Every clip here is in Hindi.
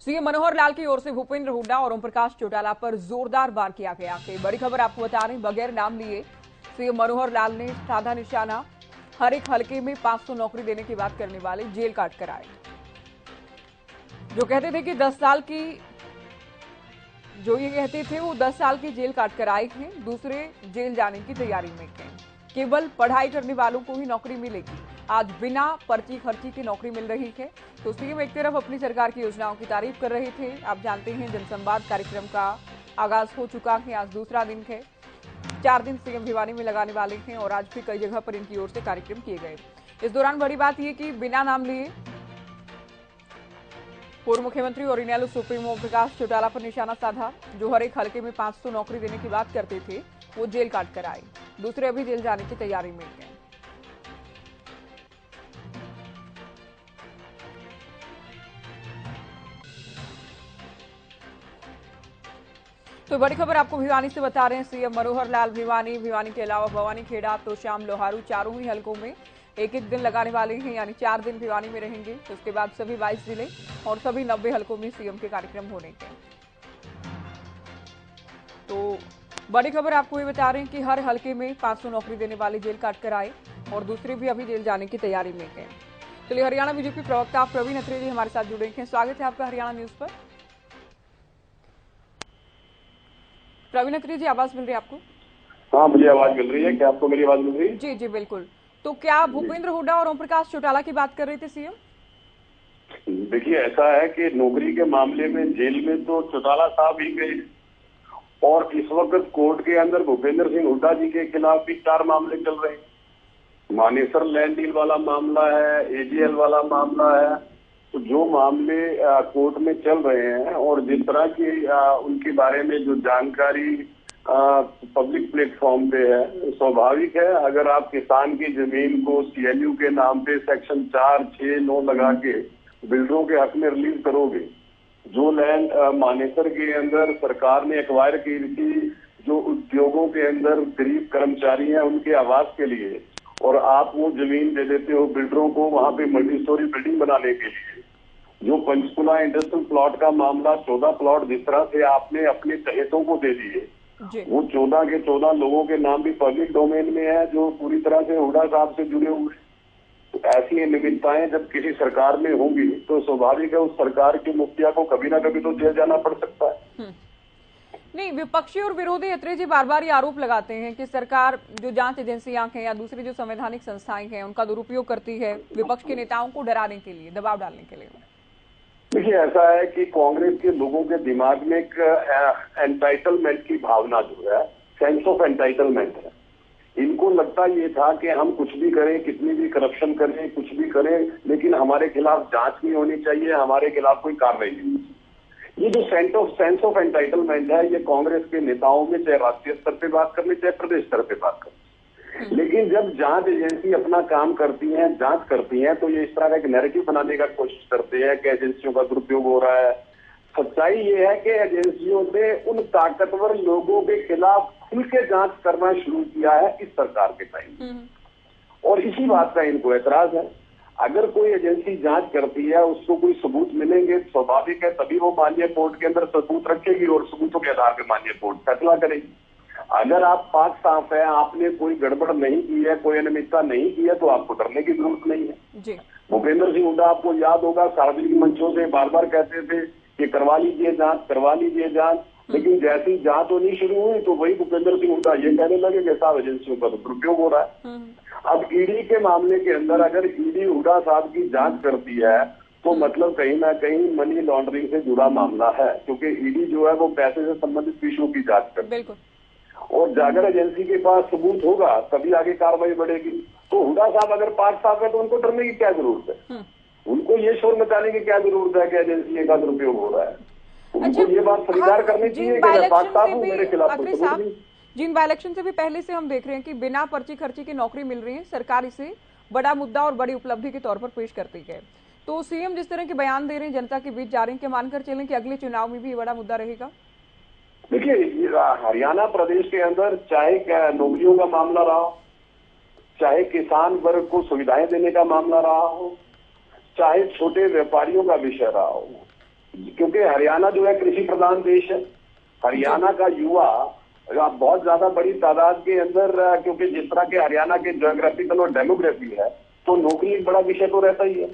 सीएम मनोहर लाल की ओर से भूपेंद्र हुड्डा और ओम प्रकाश चौटाला पर जोरदार वार किया गया है। बड़ी खबर आपको बता रहे, बगैर नाम लिए सीएम मनोहर लाल ने साधा निशाना, हर एक हलके में 500 नौकरी देने की बात करने वाले जेल काट कर आए। जो कहते थे कि 10 साल की, जो ये कहते थे वो 10 साल की जेल काट कर आए हैं, दूसरे जेल जाने की तैयारी में हैं। केवल पढ़ाई करने वालों को ही नौकरी मिलेगी। आज बिना पर्ची खर्ची की नौकरी मिल रही है। तो सीएम एक तरफ अपनी सरकार की योजनाओं की तारीफ कर रहे थे। आप जानते हैं जनसंवाद कार्यक्रम का आगाज हो चुका है, आज दूसरा दिन है। 4 दिन सीएम भिवानी में लगाने वाले हैं और आज भी कई जगह पर इनकी ओर से कार्यक्रम किए गए। इस दौरान बड़ी बात यह कि बिना नाम लिए पूर्व मुख्यमंत्री और इनेलो सुप्रीमो प्रकाश चौटाला पर निशाना साधा। जो हर एक हलके में 500 नौकरी देने की बात करते थे वो जेल काट कर आए, दूसरे अभी जेल जाने की तैयारी में हैं। तो बड़ी खबर आपको भिवानी से बता रहे हैं। सीएम मनोहर लाल भिवानी के अलावा भवानी खेड़ा, तोशाम, लोहारू, चारों ही हलकों में एक एक दिन लगाने वाले हैं, यानी 4 दिन भिवानी में रहेंगे। तो उसके बाद सभी 22 जिले और सभी 90 हलकों में सीएम के कार्यक्रम होने हैं। तो बड़ी खबर आपको ये बता रहे हैं कि हर हलके में 500 नौकरी देने वाले जेल काट कर आए और दूसरे भी अभी जेल जाने की तैयारी में हैं। चलिए, हरियाणा बीजेपी प्रवक्ता प्रवीण अत्री जी हमारे साथ जुड़े हैं। स्वागत है आपका हरियाणा न्यूज पर। प्रवीण अत्री जी, आवाज मिल रही है आपको? हाँ, मुझे आवाज मिल रही है। क्या आपको मेरी आवाज मिल रही है? जी जी बिल्कुल। तो क्या भूपेंद्र हुड्डा और ओम प्रकाश चौटाला की बात कर रहे थे सीएम? देखिए, ऐसा है कि नौकरी के मामले में जेल में तो चौटाला साहब ही गए और इस वक्त कोर्ट के अंदर भूपेंद्र सिंह हुड्डा जी के खिलाफ भी 4 मामले चल रहे हैं। मानेसर लैंड डील वाला मामला है, एजीएल वाला मामला है। तो जो मामले कोर्ट में चल रहे हैं और जिस तरह की उनके बारे में जो जानकारी पब्लिक प्लेटफॉर्म पे है, स्वाभाविक है अगर आप किसान की जमीन को सीएलयू के नाम पे सेक्शन 4, 6, 9 लगा के बिल्डरों के हक में रिलीज करोगे। जो लैंड मानेसर के अंदर सरकार ने एक्वायर की थी, जो उद्योगों के अंदर गरीब कर्मचारी हैं उनके आवास के लिए, और आप वो जमीन दे देते हो बिल्डरों को वहां पे मल्टी स्टोरी बिल्डिंग बनाने के लिए। जो पंचकुला इंडस्ट्रियल प्लॉट का मामला, 14 प्लॉट जिस तरह से आपने अपने तहतों को दे दिए, वो 14 के 14 लोगों के नाम भी पब्लिक डोमेन में है जो पूरी तरह से हुड्डा साहब से जुड़े हुए। तो ऐसी अनियमितताएं जब किसी सरकार में होंगी तो स्वाभाविक है उस सरकार के मुखिया को कभी ना कभी तो जेल जाना पड़ सकता है। नहीं, विपक्षी और विरोधी अत्री जी बार बार ये आरोप लगाते हैं कि सरकार जो जांच एजेंसियां हैं या दूसरी जो संवैधानिक संस्थाएं हैं उनका दुरुपयोग करती है विपक्ष के नेताओं को डराने के लिए, दबाव डालने के लिए। देखिए, ऐसा है कि कांग्रेस के लोगों के दिमाग में एक एंटाइटलमेंट की भावना जो है, सेंस ऑफ एंटाइटलमेंट है। इनको लगता ये था कि हम कुछ भी करें, कितनी भी करप्शन करें, कुछ भी करें, लेकिन हमारे खिलाफ जांच नहीं होनी चाहिए, हमारे खिलाफ कोई कार्रवाई नहीं होनी चाहिए। ये जो सेंस ऑफ एंटाइटलमेंट है, ये कांग्रेस के नेताओं में, चाहे राष्ट्रीय स्तर पे बात कर ले चाहे प्रदेश स्तर पे बात कर ले। लेकिन जब जांच एजेंसी अपना काम करती है, जांच करती है, तो ये इस तरह का एक नैरेटिव बनाने का कोशिश करते हैं कि एजेंसियों का दुरुपयोग हो रहा है। सच्चाई ये है कि एजेंसियों ने उन ताकतवर लोगों के खिलाफ खुल के जांच करना शुरू किया है इस सरकार के टाइम, और इसी बात का इनको ऐतराज है। अगर कोई एजेंसी जांच करती है, उसको कोई सबूत मिलेंगे, स्वाभाविक है तभी वो माननीय कोर्ट के अंदर सबूत रखेगी और सबूतों के आधार पर माननीय कोर्ट फैसला करेगी। अगर आप पाक साफ है, आपने कोई गड़बड़ नहीं की है, कोई अनियमितता नहीं की है, तो आपको डरने की जरूरत नहीं है। भूपेंद्र सिंह हुड्डा, आपको याद होगा, सार्वजनिक मंचों से बार बार कहते थे कि करवा लीजिए जांच, करवा लीजिए जांच, लेकिन जैसी जांच होनी शुरू हुई तो वही भूपेंद्र सिंह हुड्डा ये कहने लगे कि साहब एजेंसियों का दुरुपयोग हो रहा है। अब ईडी के मामले के अंदर अगर ईडी हुड्डा साहब की जांच करती है तो मतलब कहीं ना कहीं मनी लॉन्ड्रिंग से जुड़ा मामला है, क्योंकि ईडी जो है वो पैसे से संबंधित विषयों की जांच करती है, और जागर एजेंसी के पास सबूत होगा तभी आगे कार्रवाई बढ़ेगी। तो हुड्डा साहब अगर पाक साफ है तो उनको डरने की क्या जरूरत है? उनको ये शोर मचाने की क्या जरूरत है कि एजेंसी का दुरुपयोग हो रहा है? उनको ये बात स्वीकार करनी चाहिए कि मैं पाक साफ हूं, मेरे खिलाफ जिन बाई इलेक्शन से भी पहले से हम देख रहे हैं कि बिना पर्ची खर्ची की नौकरी मिल रही है, सरकार इसे बड़ा मुद्दा और बड़ी उपलब्धि के तौर पर पेश करती है। तो सीएम जिस तरह के बयान दे रहे हैं, जनता के बीच जा रहे हैं, क्या मानकर चलें कि अगले चुनाव में भी ये बड़ा मुद्दा रहेगा? देखिए, हरियाणा प्रदेश के अंदर चाहे नौकरियों का मामला रहा हो, चाहे किसान वर्ग को सुविधाएं देने का मामला रहा हो, चाहे छोटे व्यापारियों का विषय रहा हो, क्योंकि हरियाणा जो है कृषि प्रधान देश है। हरियाणा का युवा बहुत ज्यादा बड़ी तादाद के अंदर, क्योंकि जिस तरह के हरियाणा के ज्योग्राफिकल और डेमोग्राफी है, तो नौकरी एक बड़ा विषय तो रहता ही है।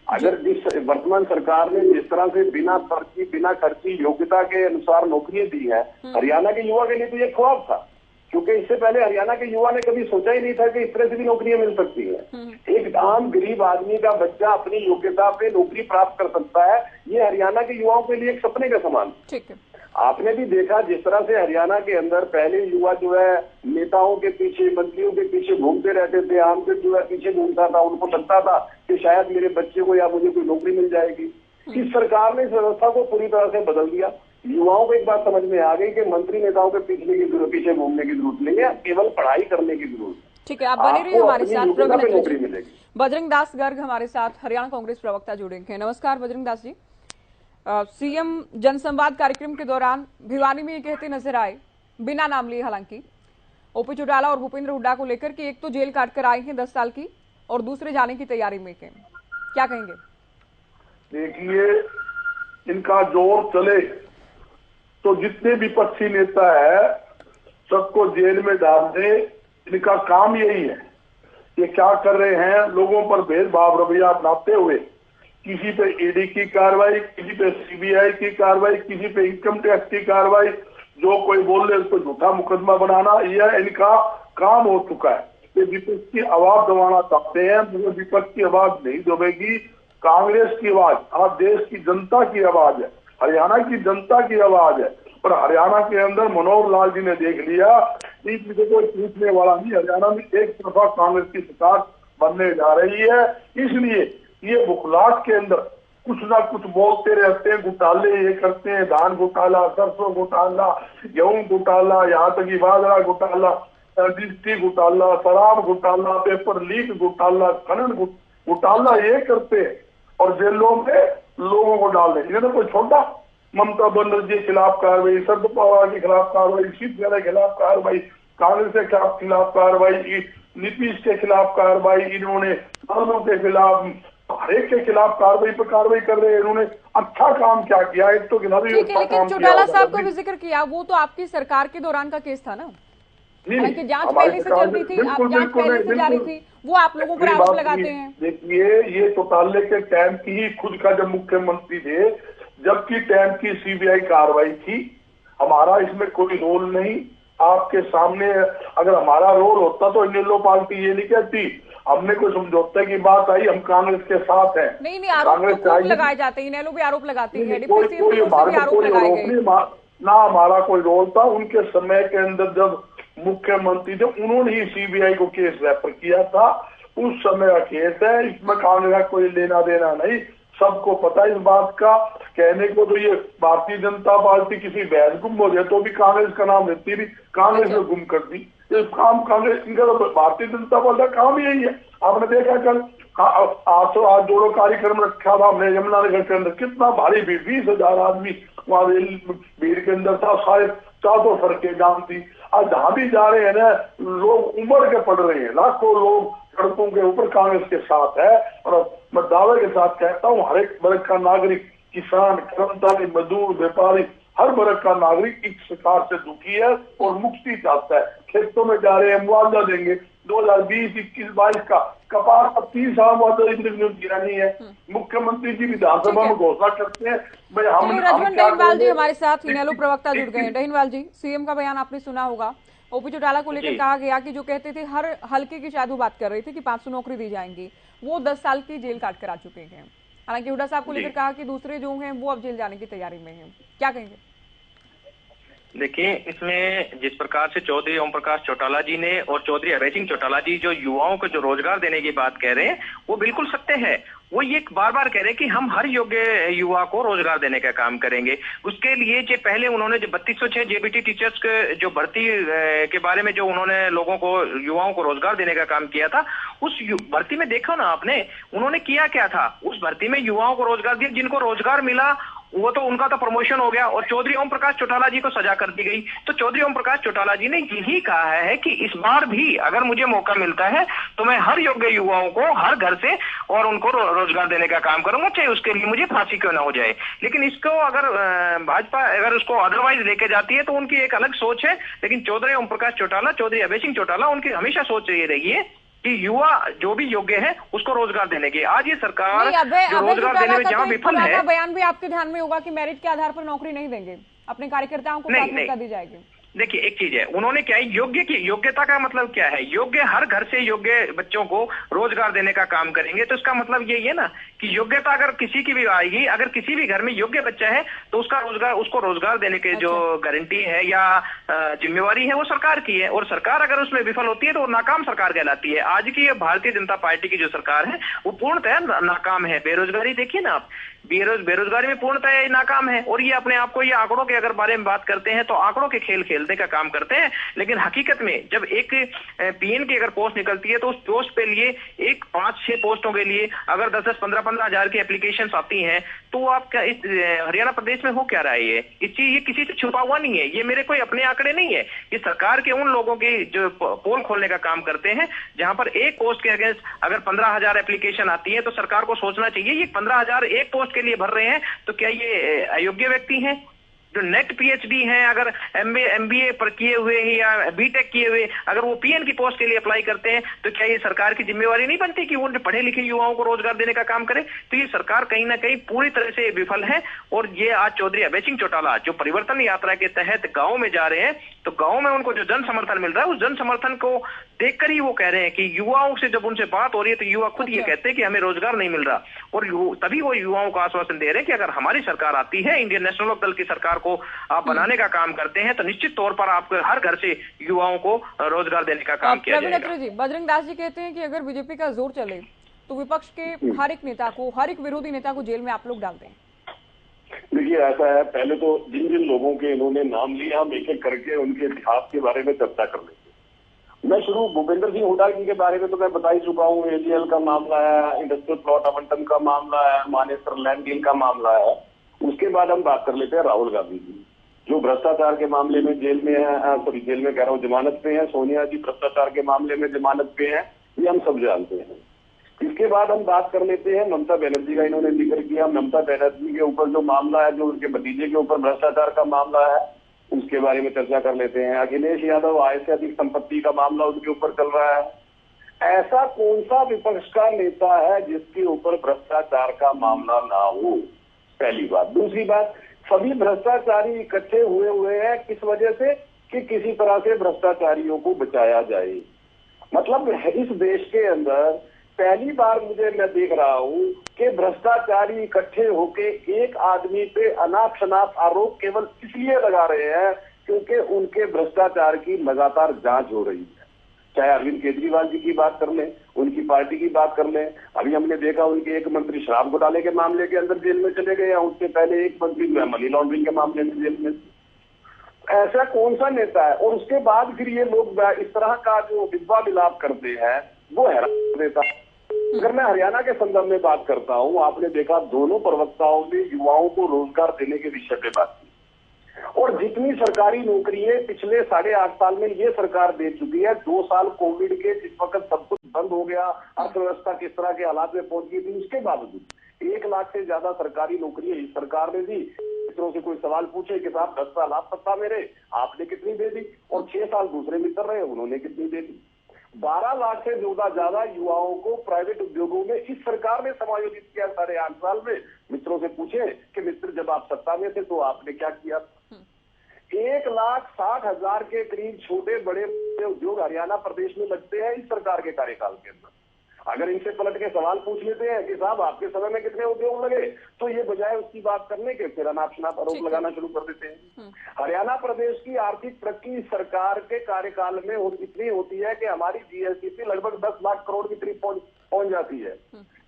अगर जिस वर्तमान सरकार ने जिस तरह से बिना खर्ची योग्यता के अनुसार नौकरियां दी है, हरियाणा के युवा के लिए तो ये ख्वाब था, क्योंकि इससे पहले हरियाणा के युवा ने कभी सोचा ही नहीं था कि इस तरह से भी नौकरियां मिल सकती है। एक आम गरीब आदमी का बच्चा अपनी योग्यता पे नौकरी प्राप्त कर सकता है, ये हरियाणा के युवाओं के लिए एक सपने का समान। ठीक है। आपने भी देखा जिस तरह से हरियाणा के अंदर पहले युवा जो है नेताओं के पीछे, मंत्रियों के पीछे घूमते रहते थे, आम के जो है पीछे घूमता था, उनको लगता था कि शायद मेरे बच्चे को या मुझे कोई नौकरी मिल जाएगी। इस सरकार ने इस व्यवस्था को पूरी तरह से बदल दिया। युवाओं को एक बात समझ में आ गई कि मंत्री नेताओं के पीछे घूमने की जरूरत नहीं है, केवल पढ़ाई करने की जरूरत है। ठीक है, आप बने रहिए हमारे साथ। नौकरी मिलेगी। बजरंग दास गर्ग हमारे साथ हरियाणा कांग्रेस प्रवक्ता जुड़ेंगे। नमस्कार बजरंग दास जी। सीएम जनसंवाद कार्यक्रम के दौरान भिवानी में ये कहते नजर आए, बिना नाम लिए हालांकि, ओपी चौटाला और भूपेंद्र हुड्डा को लेकर कि एक तो जेल काट कर आए हैं 10 साल की और दूसरे जाने की तैयारी में हैं, क्या कहेंगे? देखिए, इनका जोर चले तो जितने विपक्षी नेता है सबको जेल में डाल दे। इनका काम यही है। ये क्या कर रहे हैं, लोगों पर भेदभाव रवैया अपनाते हुए किसी पे ईडी की कार्रवाई, किसी पे सीबीआई की कार्रवाई, किसी पे इनकम टैक्स की कार्रवाई, जो कोई बोल रहे उसको झूठा मुकदमा बनाना, यह इनका काम हो चुका है। ये विपक्ष की आवाज दबाना चाहते हैं, मगर विपक्ष की आवाज नहीं दबेगी। कांग्रेस की आवाज आज देश की जनता की आवाज है, हरियाणा की जनता की आवाज है। पर हरियाणा के अंदर मनोहर लाल जी ने देख लिया कि कोई पूछने वाला नहीं, हरियाणा में एक तरफा कांग्रेस की सरकार बनने जा रही है। इसलिए ये बुखलाहट के अंदर कुछ ना कुछ बोलते रहते हैं, घोटाले ये करते हैं, धान घोटाला, सरसों घोटाला, गेहूं घोटाला, यहाँ तक कि बाजरा घोटाला, डिस्ट्री घोटाला, शराब घोटाला, पेपर लीक घोटाला, खनन घोटाला ये करते हैं और जेलों में लोगों को डाल दें। इन्होंने कोई छोटा ममता बनर्जी के खिलाफ कार्रवाई, शरद पवार के खिलाफ कार्रवाई, शिवसेना के खिलाफ कार्रवाई, कांग्रेस के खिलाफ कार्रवाई, नीतीश के खिलाफ कार्रवाई, इन्होंने दोनों के खिलाफ, हरेक के खिलाफ कार्रवाई पर कार्रवाई कर रहे हैं। इन्होंने अच्छा काम क्या किया, एक तो लेकिन चौटाला साहब का भी जिक्र किया, वो तो आपकी सरकार के दौरान का केस था ना, हालांकि जांच पहले से चल रही थी, आप जांच पहले से जारी थी, वो आप लोगों पर आरोप लगाते हैं। देखिए, ये चौटाले के टाइम की ही खुद का जब मुख्यमंत्री थे, जबकि टाइम की सीबीआई कार्रवाई थी, हमारा इसमें कोई रोल नहीं। आपके सामने अगर हमारा रोल होता तो इनेलो पार्टी ये नहीं कहती। हमने कोई समझौते की बात आई, हम कांग्रेस के साथ हैं। नहीं, आरोप तो लगाए जाते हैं, इनेलो भी आरोप लगाती है, डिप्टी सीएम की ओर से भी आरोप लगाए गए। ना हमारा कोई रोल था। उनके समय के अंदर जब मुख्यमंत्री थे, उन्होंने ही सीबीआई को केस रेफर किया था, उस समय का केस है, इसमें कांग्रेस का कोई लेना देना नहीं। सबको पता है इस बात का। कहने को तो ये भारतीय जनता पार्टी किसी बहस गुम हो जाए तो भी कांग्रेस का नाम लेती थी, कांग्रेस ने गुम कर दी। ये काम कांग्रेस, इनका तो भारतीय जनता पार्टी का काम यही है। आपने देखा कल 800 जोड़ो कार्यक्रम रखा था हमने यमुनानगर के अंदर, कितना भारी भीड़, 20,000 आदमी वहां भीड़ के अंदर था, सारे 400 सड़कें जाम थी। आज जहां भी जा रहे हैं ना, लोग उमड़ के पड़ रहे हैं, लाखों लोग सड़कों के ऊपर कांग्रेस के साथ है। और मैं दावे के साथ कहता हूँ, हर एक वर्ग का नागरिक, किसान, कर्मचारी, मजदूर, व्यापारी, हर वर्ग का नागरिक इस सरकार से दुखी है और मुक्ति चाहता है। खेतों में जा रहे हैं, मुआवजा देंगे। 2020, 21, 22 का कपास का 3 साल मुआवजा गिरा नहीं है। मुख्यमंत्री जी विधानसभा में घोषणा करते हैं। रजवन डहीनवाल जी हमारे साथ इनेलो प्रवक्ता जुड़ गए हैं। डहीनवाल जी, सीएम का बयान आपने सुना होगा, ओपी चौटाला को लेकर कहा गया कि जो कहते थे हर हल्के की शायद वो बात कर रही थी कि 500 नौकरी दी जाएंगी, वो 10 साल की जेल काट कर आ चुके हैं। हालांकि हुड्डा साहब को लेकर कहा कि दूसरे जो हैं वो अब जेल जाने की तैयारी में हैं, क्या कहेंगे? देखिए, इसमें जिस प्रकार से चौधरी ओम प्रकाश चौटाला जी ने और चौधरी अभय सिंह चौटाला जी जो युवाओं को जो रोजगार देने की बात कह रहे हैं, वो बिल्कुल सत्य है। वो ये बार बार कह रहे हैं कि हम हर योग्य युवा को रोजगार देने का काम करेंगे। उसके लिए जो पहले उन्होंने जो 3206 जेबीटी टीचर्स के जो भर्ती के बारे में जो उन्होंने लोगों को, युवाओं को रोजगार देने का काम किया था, उस भर्ती में देखो ना आपने, उन्होंने किया क्या था। उस भर्ती में युवाओं को रोजगार दिया, जिनको रोजगार मिला वो तो उनका तो प्रमोशन हो गया और चौधरी ओम प्रकाश चौटाला जी को सजा कर दी गई। तो चौधरी ओम प्रकाश चौटाला जी ने यही कहा है कि इस बार भी अगर मुझे मौका मिलता है तो मैं हर योग्य युवाओं को हर घर से और उनको रोजगार देने का काम करूंगा, चाहे उसके लिए मुझे फांसी क्यों ना हो जाए। लेकिन इसको अगर भाजपा अगर उसको अदरवाइज लेके जाती है तो उनकी एक अलग सोच है। लेकिन चौधरी ओम प्रकाश चौटाला, चौधरी अभय सिंह चौटाला, उनकी हमेशा सोच ये रही है कि युवा जो भी योग्य है उसको रोजगार देने की। आज ये सरकार जो रोजगार देने में जहां विफल है, बयान भी आपके ध्यान में होगा कि मेरिट के आधार पर नौकरी नहीं देंगे, अपने कार्यकर्ताओं को प्राथमिकता दी जाएगी। देखिए एक चीज है, उन्होंने क्या है, योग्य की योग्यता का मतलब क्या है, योग्य हर घर से योग्य बच्चों को रोजगार देने का काम करेंगे। तो इसका मतलब यही है ना कि योग्यता अगर किसी की भी आएगी, अगर किसी भी घर में योग्य बच्चा है तो उसका रोजगार, उसको रोजगार देने के जो गारंटी है या जिम्मेवारी है वो सरकार की है। और सरकार अगर उसमें विफल होती है तो नाकाम सरकार कहलाती है। आज की भारतीय जनता पार्टी की जो सरकार है वो पूर्णतः नाकाम है। बेरोजगारी देखिए ना आप, बेरोजगारी में पूर्णतः नाकाम है। और ये अपने आप को, ये आंकड़ों के अगर बारे में बात करते हैं तो आंकड़ों के खेल खेलने का काम करते हैं। लेकिन हकीकत में जब एक पीएन की अगर पोस्ट निकलती है तो उस पोस्ट पे लिए एक 5-6 पोस्टों के लिए अगर 10-10, 15-15 हजार की एप्लीकेशन आती हैं तो आपका इस हरियाणा प्रदेश में हो क्या रहा है। ये किसी से छुपा हुआ नहीं है, ये मेरे कोई अपने आंकड़े नहीं है, ये सरकार के उन लोगों की जो पोल खोलने का काम करते हैं जहां पर एक पोस्ट के अगेंस्ट अगर 15,000 एप्लीकेशन आती है तो सरकार को सोचना चाहिए ये 15,000 एक पोस्ट के लिए भर रहे हैं तो क्या ये अयोग्य व्यक्ति हैं। जो नेट पीएचडी हैं, अगर एमबीए पर किए हुए या बीटेक किए हुए अगर वो पीएन की पोस्ट के लिए अप्लाई करते हैं तो क्या ये सरकार की जिम्मेवारी नहीं बनती कि वो पढ़े लिखे युवाओं को रोजगार देने का काम करे। तो ये सरकार कहीं ना कहीं पूरी तरह से विफल है। और ये आज चौधरी अभय सिंह चौटाला जो परिवर्तन यात्रा के तहत गांव में जा रहे हैं तो गांव में उनको जो जन समर्थन मिल रहा है उस जन समर्थन को देखकर ही वो कह रहे हैं कि युवाओं से जब उनसे बात हो रही है तो युवा खुद ये कहते हैं कि हमें रोजगार नहीं मिल रहा। और तभी वो युवाओं को आश्वासन दे रहे हैं कि अगर हमारी सरकार आती है, इंडियन नेशनल लोक दल की सरकार को आप बनाने का काम करते हैं तो निश्चित तौर पर आपको हर घर से युवाओं को रोजगार देने का काम किया जाएगा। जी, बजरंग दास जी कहते हैं कि अगर बीजेपी का जोर चले तो विपक्ष के हर एक नेता को, हर एक विरोधी नेता को जेल में आप लोग डाल दें। देखिए ऐसा है, पहले तो जिन जिन लोगों के इन्होंने नाम लिए हम एक एक करके उनके इतिहास के बारे में चर्चा कर लेंगे। मैं शुरू भूपेंद्र सिंह हुड्डा जी के बारे में तो मैं बता ही चुका हूँ। एजीएल का मामला है, इंडस्ट्रियल प्लॉट आवंटन का मामला है, मानेसर लैंड डील का मामला है। उसके बाद हम बात कर लेते हैं राहुल गांधी जी जो भ्रष्टाचार के मामले में जेल में है, सॉरी जेल में कह रहा हूँ, जमानत पे है। सोनिया जी भ्रष्टाचार के मामले में जमानत पे है, ये हम सब जानते हैं। इसके बाद हम बात कर लेते हैं ममता बनर्जी का, इन्होंने जिक्र किया। ममता बनर्जी के ऊपर जो मामला है, जो उनके भतीजे के ऊपर भ्रष्टाचार का मामला है, उसके बारे में चर्चा कर लेते हैं। अखिलेश यादव आय से अधिक संपत्ति का मामला उनके ऊपर चल रहा है। ऐसा कौन सा विपक्ष का नेता है जिसके ऊपर भ्रष्टाचार का मामला ना हो, पहली बात। दूसरी बात, सभी भ्रष्टाचारी इकट्ठे हुए हैं किस वजह से कि किसी तरह से भ्रष्टाचारियों को बचाया जाए। मतलब इस देश के अंदर पहली बार मैं देख रहा हूँ कि भ्रष्टाचारी इकट्ठे होके एक आदमी पे अनाप शनाप आरोप केवल इसलिए लगा रहे हैं क्योंकि उनके भ्रष्टाचार की लगातार जांच हो रही है। चाहे अरविंद केजरीवाल जी की बात कर लें, उनकी पार्टी की बात कर लें, अभी हमने देखा उनके एक मंत्री शराब घोटाले के मामले के अंदर जेल में चले गए, उससे पहले एक मंत्री मनी लॉन्ड्रिंग के मामले में जेल में। ऐसा कौन सा नेता है? और उसके बाद फिर ये लोग इस तरह का जो विधवा विलाप करते हैं वो हैरान देता। अगर मैं हरियाणा के संदर्भ में बात करता हूं, आपने देखा दोनों प्रवक्ताओं ने युवाओं को रोजगार देने के विषय पे बात की। और जितनी सरकारी नौकरियां पिछले 8.5 साल में ये सरकार दे चुकी है, 2 साल कोविड के जिस वक्त सब कुछ बंद हो गया, अर्थव्यवस्था किस तरह के हालात में पहुंच गई थी, उसके बावजूद 1 लाख से ज्यादा सरकारी नौकरियां इस सरकार ने दी। मित्रों से कोई सवाल पूछे कि साहब 10 साल आप सत्ता में रहे, आपने कितनी दे दी? और 6 साल दूसरे मित्र रहे, उन्होंने कितनी दे दी? 12 लाख से ज्यादा युवाओं को प्राइवेट उद्योगों में इस सरकार ने समायोजित किया 8.5 साल में। मित्रों से पूछे कि मित्र जब आप सत्ता में थे तो आपने क्या किया? 1,60,000 के करीब छोटे बड़े उद्योग हरियाणा प्रदेश में लगते हैं इस सरकार के कार्यकाल के अंदर। अगर इनसे पलट के सवाल पूछ लेते हैं कि साहब आपके समय में कितने उद्योग लगे, तो ये बजाय उसकी बात करने के फिर अनाप शनाप आरोप लगाना शुरू कर देते हैं। हरियाणा प्रदेश की आर्थिक तरक्की सरकार के कार्यकाल में इतनी होती है कि हमारी जीएसटी लगभग 10 लाख करोड़ के करीब पहुंच जाती है।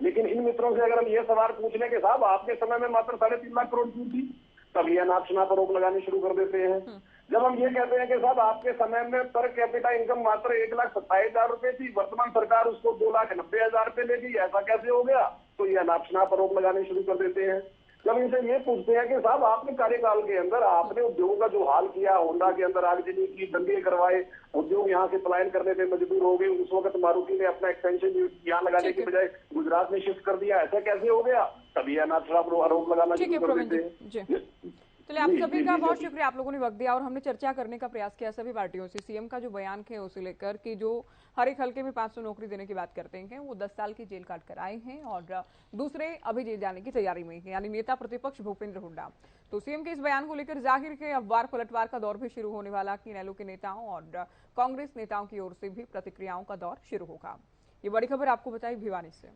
लेकिन इन मित्रों से अगर हम ये सवाल पूछ लें कि साहब आपके समय में मात्र 3.5 लाख करोड़ क्यों थी, तब ये अनाप शनाप आरोप लगाने शुरू कर देते हैं। जब हम ये कहते हैं कि साहब आपके समय में पर कैपिटा इनकम मात्र 1,27,000 रुपए थी, वर्तमान सरकार उसको 2,90,000 रुपए ले गई, ऐसा कैसे हो गया? तो ये अनाप शनाप आरोप लगाने शुरू कर देते हैं। जब इनसे ये पूछते हैं कि साहब आपने कार्यकाल के अंदर आपने उद्योगों का जो हाल किया, होंडा के अंदर आगजनी की, दंगे करवाए, उद्योग यहाँ से पलायन करने पे मजबूर हो गए, उस वक्त मारुति ने अपना एक्सटेंशन यहाँ लगाने के बजाय गुजरात में शिफ्ट कर दिया, ऐसा कैसे हो गया? तभी अनाथ साहब आरोप लगाना शुरू कर देते हैं। चलिए, आप सभी का बहुत शुक्रिया, आप लोगों ने वक्त दिया और हमने चर्चा करने का प्रयास किया सभी पार्टियों से। सीएम का जो बयान है उसे लेकर कि जो हर एक हल्के में 500 नौकरी देने की बात करते हैं, वो 10 साल की जेल काट कर आए हैं और दूसरे अभी जेल जाने की तैयारी में है, यानी नेता प्रतिपक्ष भूपेंद्र हुड्डा। तो सीएम के इस बयान को लेकर जाहिर है अखबार पलटवार का दौर भी शुरू होने वाला कि इनेलो के नेताओं और कांग्रेस नेताओं की ओर से भी प्रतिक्रियाओं का दौर शुरू होगा। ये बड़ी खबर आपको बताई भिवानी से।